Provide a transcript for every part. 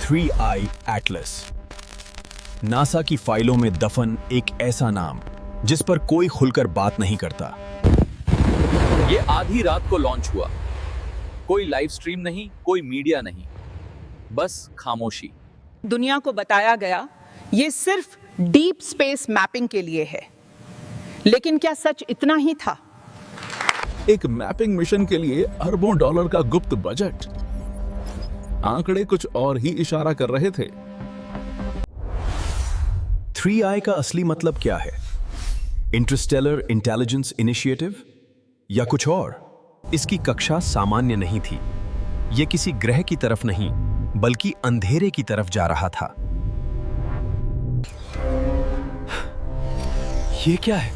Three आई Atlas. NASA की फाइलों में दफन एक ऐसा नाम जिस पर कोई खुलकर बात नहीं करता। ये आधी रात को लॉन्च हुआ। कोई लाइव स्ट्रीम नहीं, कोई मीडिया नहीं, बस खामोशी। दुनिया को बताया गया ये सिर्फ डीप स्पेस मैपिंग के लिए है, लेकिन क्या सच इतना ही था? एक मैपिंग मिशन के लिए अरबों डॉलर का गुप्त बजट। आंकड़े कुछ और ही इशारा कर रहे थे। थ्री आई का असली मतलब क्या है? इंटरस्टेलर इंटेलिजेंस इनिशिएटिव या कुछ और? इसकी कक्षा सामान्य नहीं थी। यह किसी ग्रह की तरफ नहीं, बल्कि अंधेरे की तरफ जा रहा था। ये क्या है?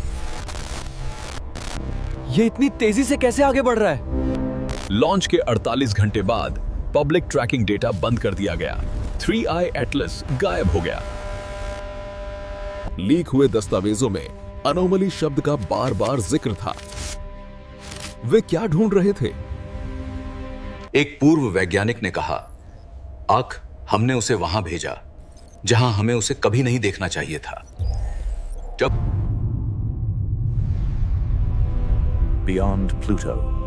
ये इतनी तेजी से कैसे आगे बढ़ रहा है? लॉन्च के 48 घंटे बाद पब्लिक ट्रैकिंग डेटा बंद कर दिया गया। थ्री आई एटलस गायब हो गया। लीक हुए दस्तावेजों में अनोमली शब्द का बार बार जिक्र था। वे क्या ढूंढ रहे थे? एक पूर्व वैज्ञानिक ने कहा, आख, हमने उसे वहां भेजा जहां हमें उसे कभी नहीं देखना चाहिए था। जब बियॉन्ड प्लूटो।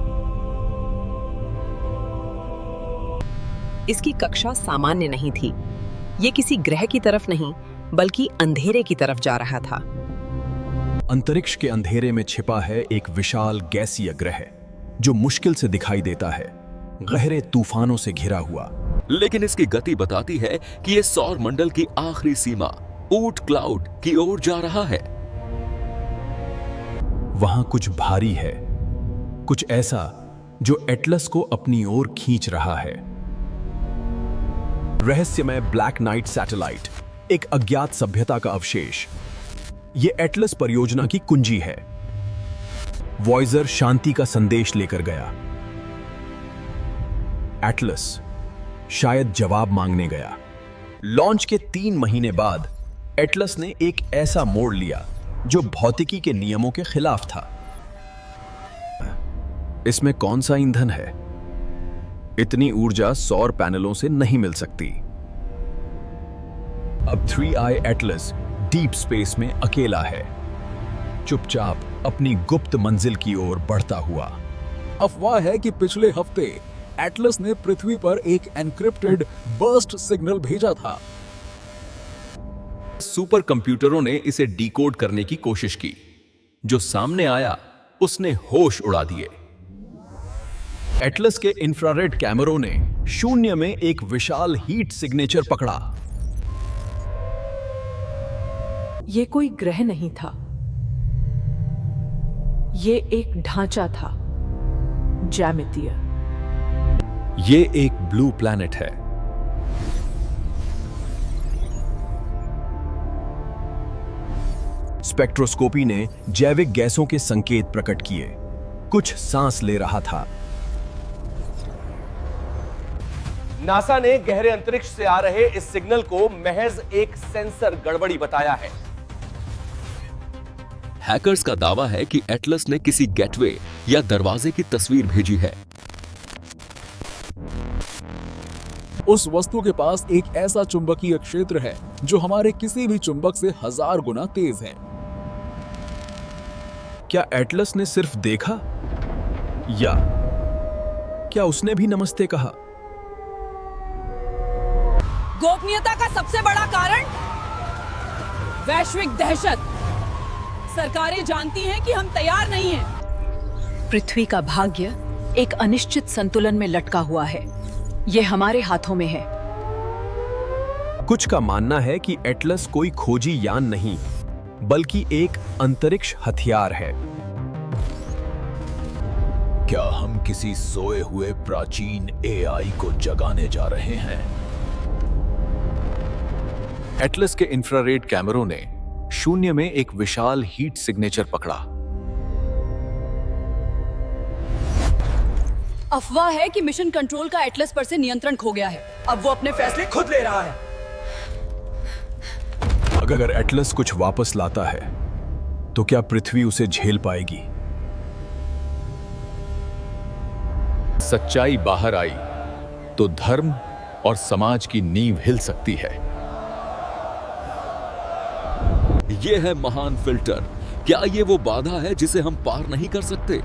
इसकी कक्षा सामान्य नहीं थी। ये किसी ग्रह की तरफ नहीं, बल्कि अंधेरे की तरफ जा रहा था। अंतरिक्ष के अंधेरे में छिपा है एक विशाल गैसीय ग्रह जो मुश्किल से दिखाई देता है, गहरे तूफानों से घिरा हुआ। लेकिन इसकी गति बताती है कि यह सौर मंडल की आखिरी सीमा ऊट क्लाउड की ओर जा रहा है। वहां कुछ भारी है, कुछ ऐसा जो एटलस को अपनी ओर खींच रहा है। रहस्यमय ब्लैक नाइट सैटेलाइट, एक अज्ञात सभ्यता का अवशेष। यह एटलस परियोजना की कुंजी है। वॉयजर शांति का संदेश लेकर गया। एटलस शायद जवाब मांगने गया। लॉन्च के 3 महीने बाद एटलस ने एक ऐसा मोड़ लिया जो भौतिकी के नियमों के खिलाफ था। इसमें कौन सा ईंधन है? इतनी ऊर्जा सौर पैनलों से नहीं मिल सकती। अब थ्री आई एटलस डीप स्पेस में अकेला है, चुपचाप अपनी गुप्त मंजिल की ओर बढ़ता हुआ। अफवाह है कि पिछले हफ्ते एटलस ने पृथ्वी पर एक एन्क्रिप्टेड बर्स्ट सिग्नल भेजा था। सुपर कंप्यूटरों ने इसे डिकोड करने की कोशिश की। जो सामने आया उसने होश उड़ा दिए। एटलस के इंफ्रारेड कैमरों ने शून्य में एक विशाल हीट सिग्नेचर पकड़ा। ये कोई ग्रह नहीं था, ये एक ढांचा था, ज्यामितीय। ये एक ब्लू प्लैनेट है। स्पेक्ट्रोस्कोपी ने जैविक गैसों के संकेत प्रकट किए। कुछ सांस ले रहा था। नासा ने गहरे अंतरिक्ष से आ रहे इस सिग्नल को महज एक सेंसर गड़बड़ी बताया है। हैकर्स का दावा है कि एटलस ने किसी गेटवे या दरवाजे की तस्वीर भेजी है। उस वस्तु के पास एक ऐसा चुंबकीय क्षेत्र है जो हमारे किसी भी चुंबक से 1000 गुना तेज है। क्या एटलस ने सिर्फ देखा, या क्या उसने भी नमस्ते कहा? गोपनीयता का सबसे बड़ा कारण वैश्विक दहशत। सरकारें जानती हैं कि हम तैयार नहीं हैं। पृथ्वी का भाग्य एक अनिश्चित संतुलन में लटका हुआ है। ये हमारे हाथों में है। कुछ का मानना है कि एटलस कोई खोजी यान नहीं, बल्कि एक अंतरिक्ष हथियार है। क्या हम किसी सोए हुए प्राचीन एआई को जगाने जा रहे हैं? एटलस के इंफ्रारेड कैमरों ने शून्य में एक विशाल हीट सिग्नेचर पकड़ा। अफवाह है कि मिशन कंट्रोल का एटलस पर से नियंत्रण खो गया है। अब वो अपने फैसले खुद ले रहा है। अगर एटलस कुछ वापस लाता है तो क्या पृथ्वी उसे झेल पाएगी? सच्चाई बाहर आई तो धर्म और समाज की नींव हिल सकती है। यह है महान फिल्टर। क्या ये वो बाधा है जिसे हम पार नहीं कर सकते?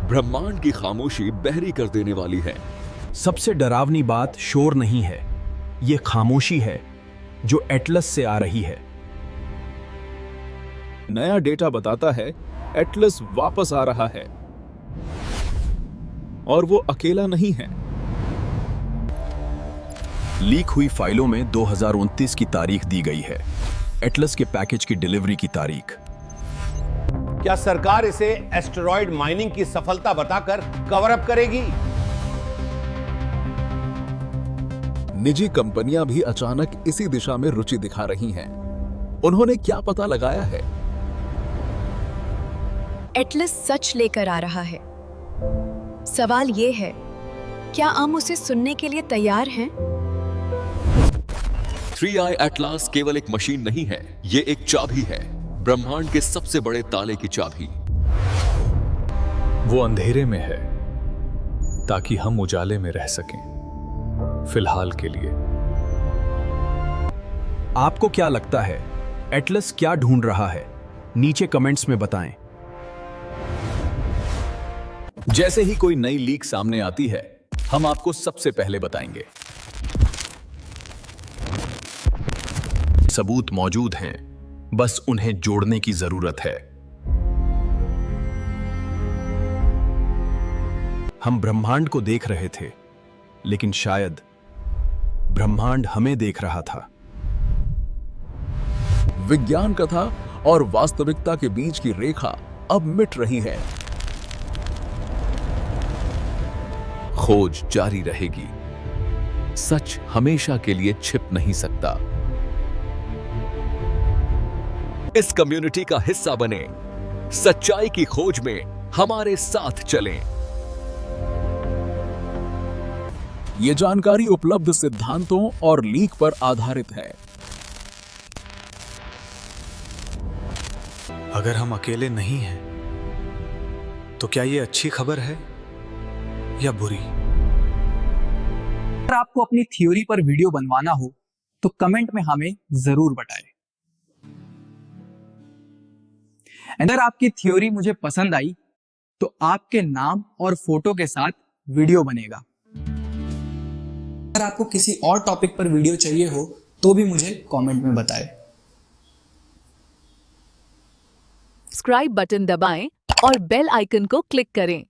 ब्रह्मांड की खामोशी बहरी कर देने वाली है। सबसे डरावनी बात शोर नहीं है, ये खामोशी है जो एटलस से आ रही है। नया डेटा बताता है एटलस वापस आ रहा है और वो अकेला नहीं है। लीक हुई फाइलों में 2029 की तारीख दी गई है, एटलस के पैकेज की डिलीवरी की तारीख। क्या सरकार इसे एस्टेरॉयड माइनिंग की सफलता बताकर कवर अप करेगी? निजी कंपनियां भी अचानक इसी दिशा में रुचि दिखा रही हैं। उन्होंने क्या पता लगाया है? एटलस सच लेकर आ रहा है। सवाल ये है, क्या हम उसे सुनने के लिए तैयार हैं? 3i एटलास केवल एक मशीन नहीं है, ये एक चाबी है, ब्रह्मांड के सबसे बड़े ताले की चाबी। वो अंधेरे में है ताकि हम उजाले में रह सकें, फिलहाल के लिए। आपको क्या लगता है एटलस क्या ढूंढ रहा है? नीचे कमेंट्स में बताएं। जैसे ही कोई नई लीक सामने आती है, हम आपको सबसे पहले बताएंगे। सबूत मौजूद हैं, बस उन्हें जोड़ने की जरूरत है। हम ब्रह्मांड को देख रहे थे, लेकिन शायद ब्रह्मांड हमें देख रहा था। विज्ञान कथा और वास्तविकता के बीच की रेखा अब मिट रही है। खोज जारी रहेगी। सच हमेशा के लिए छिप नहीं सकता। इस कम्युनिटी का हिस्सा बने, सच्चाई की खोज में हमारे साथ चलें। ये जानकारी उपलब्ध सिद्धांतों और लीक पर आधारित है। अगर हम अकेले नहीं हैं, तो क्या ये अच्छी खबर है या बुरी? अगर आपको अपनी थ्योरी पर वीडियो बनवाना हो तो कमेंट में हमें जरूर बताएं। अगर आपकी थ्योरी मुझे पसंद आई तो आपके नाम और फोटो के साथ वीडियो बनेगा। अगर आपको किसी और टॉपिक पर वीडियो चाहिए हो तो भी मुझे कमेंट में बताएं। सब्सक्राइब बटन दबाएं और बेल आइकन को क्लिक करें।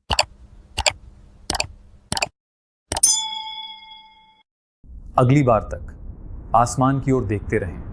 अगली बार तक आसमान की ओर देखते रहें।